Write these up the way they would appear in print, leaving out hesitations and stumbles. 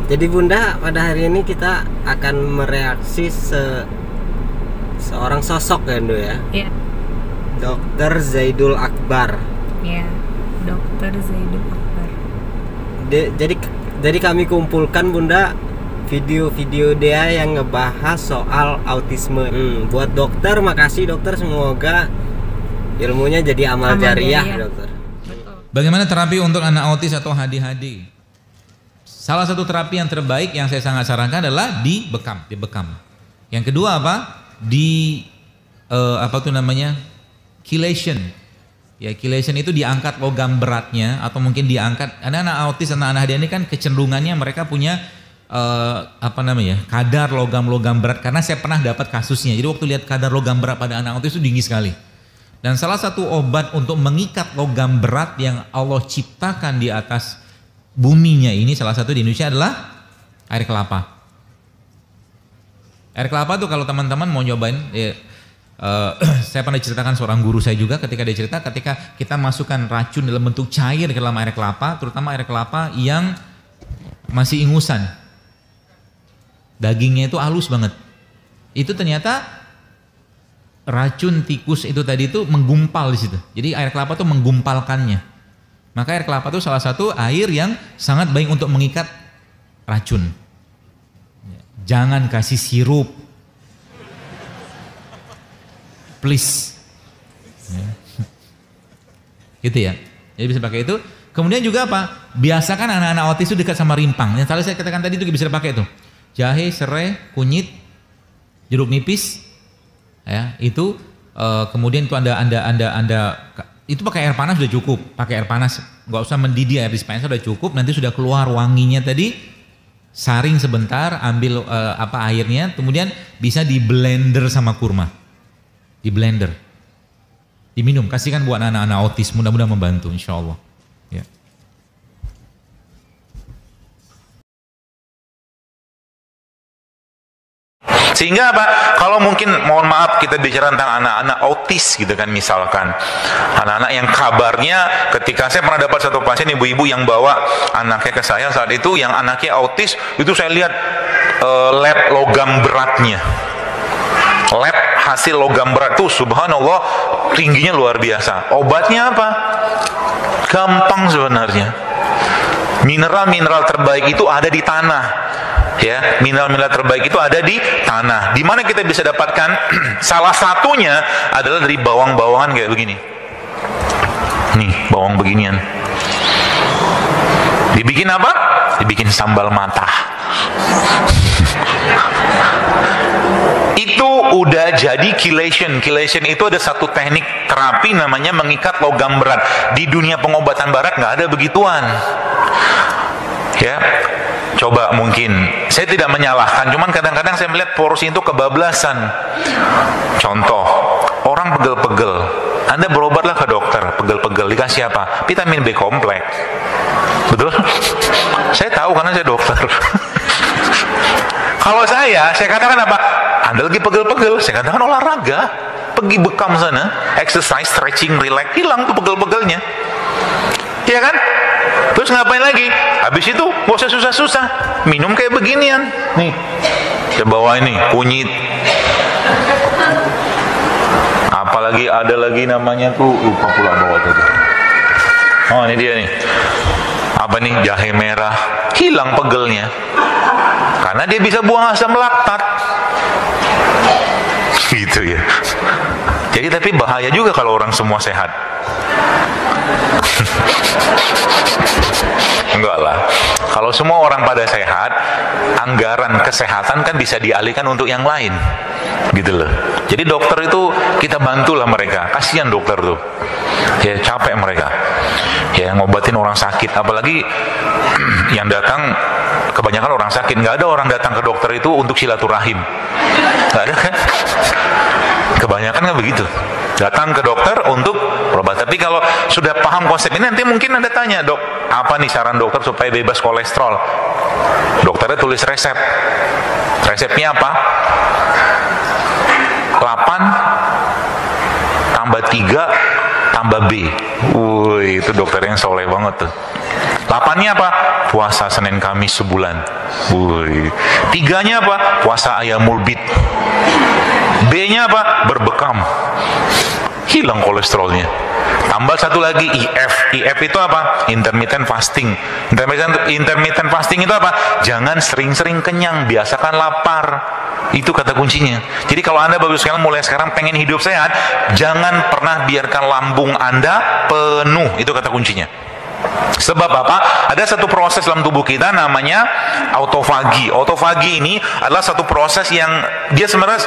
Jadi Bunda, pada hari ini kita akan mereaksi seorang sosok ya, Ndo ya. Iya. Dokter Zaidul Akbar. Iya, Dokter Zaidul Akbar. Jadi kami kumpulkan Bunda video-video dia yang ngebahas soal autisme. Buat dokter, makasih dokter, semoga ilmunya jadi amal jariah, dokter. Betul. Bagaimana terapi untuk anak autis atau ADHD? Salah satu terapi yang terbaik yang saya sangat sarankan adalah dibekam. Yang kedua apa? Chelation. Ya, chelation itu diangkat logam beratnya atau mungkin diangkat. Anak-anak autis, anak-anak ADHD ini kan kecenderungannya mereka punya kadar logam-logam berat, karena saya pernah dapat kasusnya. Jadi waktu lihat kadar logam berat pada anak autis itu tinggi sekali. Dan salah satu obat untuk mengikat logam berat yang Allah ciptakan di atas buminya ini, salah satu di Indonesia adalah air kelapa. Air kelapa tuh kalau teman-teman mau nyobain, saya pernah diceritakan seorang guru saya juga ketika dia cerita, ketika kita masukkan racun dalam bentuk cair ke dalam air kelapa, terutama air kelapa yang masih ingusan, dagingnya itu halus banget, itu ternyata racun tikus itu tadi itu menggumpal di situ. Jadi air kelapa tuh menggumpalkannya. Maka air kelapa itu salah satu air yang sangat baik untuk mengikat racun. Jangan kasih sirup, please. Gitu ya. Jadi bisa pakai itu. Kemudian juga apa? Biasakan anak-anak autis itu dekat sama rimpang. Yang tadi saya katakan tadi itu bisa dipakai itu. Jahe, serai, kunyit, jeruk nipis. Ya, itu kemudian itu anda itu pakai air panas sudah cukup. Pakai air panas, nggak usah mendidih, air dispenser sudah cukup. Nanti sudah keluar wanginya tadi, saring sebentar, ambil airnya, kemudian bisa di blender sama kurma. Di blender. Diminum, kasihkan buat anak-anak autis, mudah-mudahan membantu insyaallah. Ya. Sehingga apa? Kalau mungkin mohon maaf kita bicara tentang anak-anak autis gitu kan, misalkan anak-anak yang kabarnya, ketika saya pernah dapat satu pasien ibu-ibu yang bawa anaknya ke saya saat itu, yang anaknya autis, itu saya lihat lab logam beratnya, lab hasil logam berat tuh subhanallah tingginya luar biasa. Obatnya apa? Gampang sebenarnya. Mineral-mineral terbaik itu ada di tanah. Ya, mineral-mineral terbaik itu ada di tanah. Di mana kita bisa dapatkan? Salah satunya adalah dari bawang-bawangan kayak begini. Nih, bawang beginian. Dibikin apa? Dibikin sambal matah. Itu udah jadi chelation. Chelation itu ada satu teknik terapi namanya mengikat logam berat. Di dunia pengobatan barat nggak ada begituan. Ya. Coba mungkin, saya tidak menyalahkan, cuman kadang-kadang saya melihat porsi itu kebablasan. Contoh, orang pegel-pegel, Anda berobatlah ke dokter, pegel-pegel, dikasih apa? Vitamin B kompleks. Betul? Saya tahu karena saya dokter. Kalau saya katakan apa? Anda lagi pegel-pegel, saya katakan olahraga, pergi bekam sana, exercise, stretching, relax, hilang tuh pegel-pegelnya. Iya kan? Terus ngapain lagi? Habis itu gak usah susah-susah, minum kayak beginian. Nih, saya bawa ini kunyit. Apalagi ada lagi namanya tuh, lupa pula bawa tadi. Oh ini dia nih. Apa nih? Jahe merah. Hilang pegelnya. Karena dia bisa buang asam laktat. Gitu ya. Jadi tapi bahaya juga kalau orang semua sehat. Enggak lah. Kalau semua orang pada sehat, anggaran kesehatan kan bisa dialihkan untuk yang lain. Gitu loh. Jadi dokter itu kita bantulah mereka. Kasihan dokter tuh. Ya capek mereka. Ya ngobatin orang sakit, apalagi yang datang kebanyakan orang sakit. Nggak ada orang datang ke dokter itu untuk silaturahim. Nggak ada kan? Kebanyakan nggak begitu. Datang ke dokter untuk berobat. Tapi kalau sudah paham konsep ini, nanti mungkin Anda tanya, dok, apa nih saran dokter supaya bebas kolesterol? Dokternya tulis resep. Resepnya apa? 8 tambah 3 tambah B. Wih, itu dokter yang soleh banget tuh. 8-nya apa? Puasa Senin Kamis sebulan. Woi. 3-nya apa? Puasa ayamul bid. B-nya apa? Berbekam. Hilang kolesterolnya. Tambah satu lagi IF. IF itu apa? Intermittent fasting. Intermittent fasting itu apa? Jangan sering-sering kenyang, biasakan lapar. Itu kata kuncinya. Jadi kalau Anda baru sekalian mulai sekarang pengen hidup sehat, jangan pernah biarkan lambung Anda penuh. Itu kata kuncinya. Sebab apa? Ada satu proses dalam tubuh kita namanya autofagi. Autofagi ini adalah satu proses yang dia sebenarnya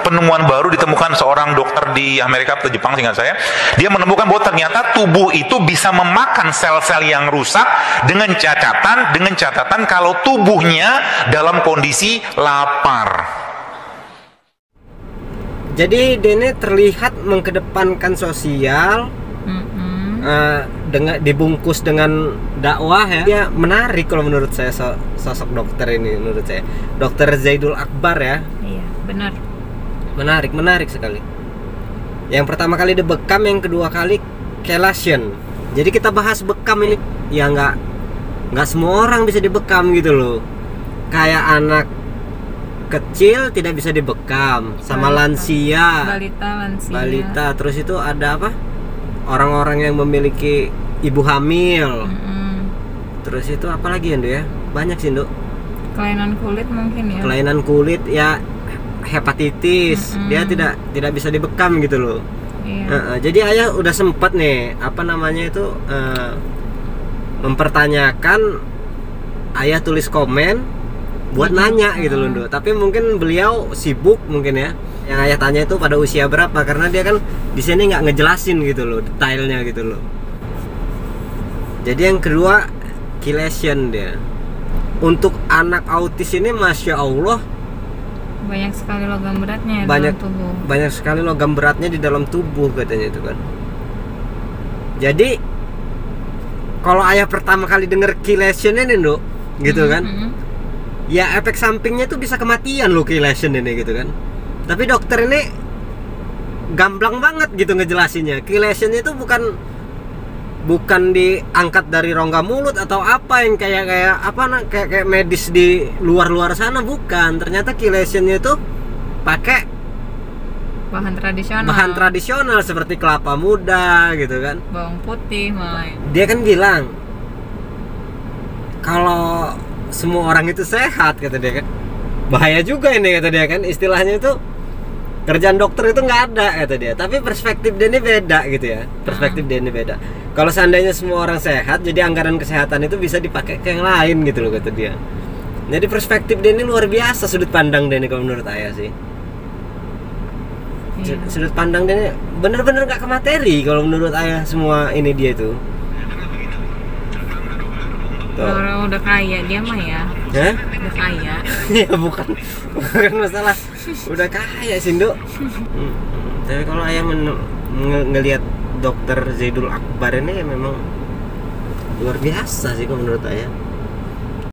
penemuan baru ditemukan seorang dokter di Amerika atau Jepang seingat saya. Dia menemukan bahwa ternyata tubuh itu bisa memakan sel-sel yang rusak dengan catatan kalau tubuhnya dalam kondisi lapar. Jadi Dene terlihat mengedepankan sosial, dengan dibungkus dengan dakwah ya. Dia menarik kalau menurut saya sosok dokter ini, menurut saya. Dokter Zaidul Akbar ya. Iya, benar. Menarik sekali. Yang pertama kali dibekam, yang kedua kali chelation. Jadi kita bahas bekam ini ya nggak semua orang bisa dibekam gitu loh. Kayak anak kecil tidak bisa dibekam, sama lansia. Balita, terus itu ada apa? Orang-orang yang memiliki ibu hamil. Terus itu apa lagi ya? Banyak sih, Nduk. Kelainan kulit mungkin ya. Kelainan kulit ya, hepatitis. Dia tidak bisa dibekam gitu loh. Iya. Jadi ayah udah sempat nih mempertanyakan, ayah tulis komen buat nanya gitu loh, Nduk. Tapi mungkin beliau sibuk mungkin ya. Yang ayah tanya itu pada usia berapa, karena dia kan di sini nggak ngejelasin gitu loh detailnya gitu loh. Jadi yang kedua chelation dia. Untuk anak autis ini masya Allah banyak sekali logam beratnya dalam tubuh. Banyak sekali logam beratnya di dalam tubuh katanya itu kan. Jadi kalau ayah pertama kali denger chelation ini, Nduk, gitu kan, ya efek sampingnya tuh bisa kematian loh chelation ini gitu kan. Tapi dokter ini gamblang banget gitu ngejelasinnya. Chelation itu bukan diangkat dari rongga mulut atau apa yang kayak medis di luar sana, bukan. Ternyata chelation itu pakai bahan tradisional seperti kelapa muda gitu kan, bawang putih malah. Dia kan bilang kalau semua orang itu sehat, kata dia kan. Bahaya juga ini, kata dia kan. Istilahnya itu kerjaan dokter itu nggak ada, kata dia. Tapi perspektif dia ini beda gitu ya. Perspektif dia ini beda. Kalau seandainya semua orang sehat, jadi anggaran kesehatan itu bisa dipakai ke yang lain gitu loh, kata dia. Jadi perspektif dia ini luar biasa, sudut pandang dia ini kalau menurut ayah sih. Sudut pandang dia ini bener-bener nggak ke materi kalau menurut ayah semua ini dia itu. Orang udah kaya dia mah ya. Hah? Udah kaya. Ya bukan masalah udah kaya sih, Nduk. Tapi kalau ayah ngelihat dokter Zaidul Akbar ini ya memang luar biasa sih kalau menurut ayah.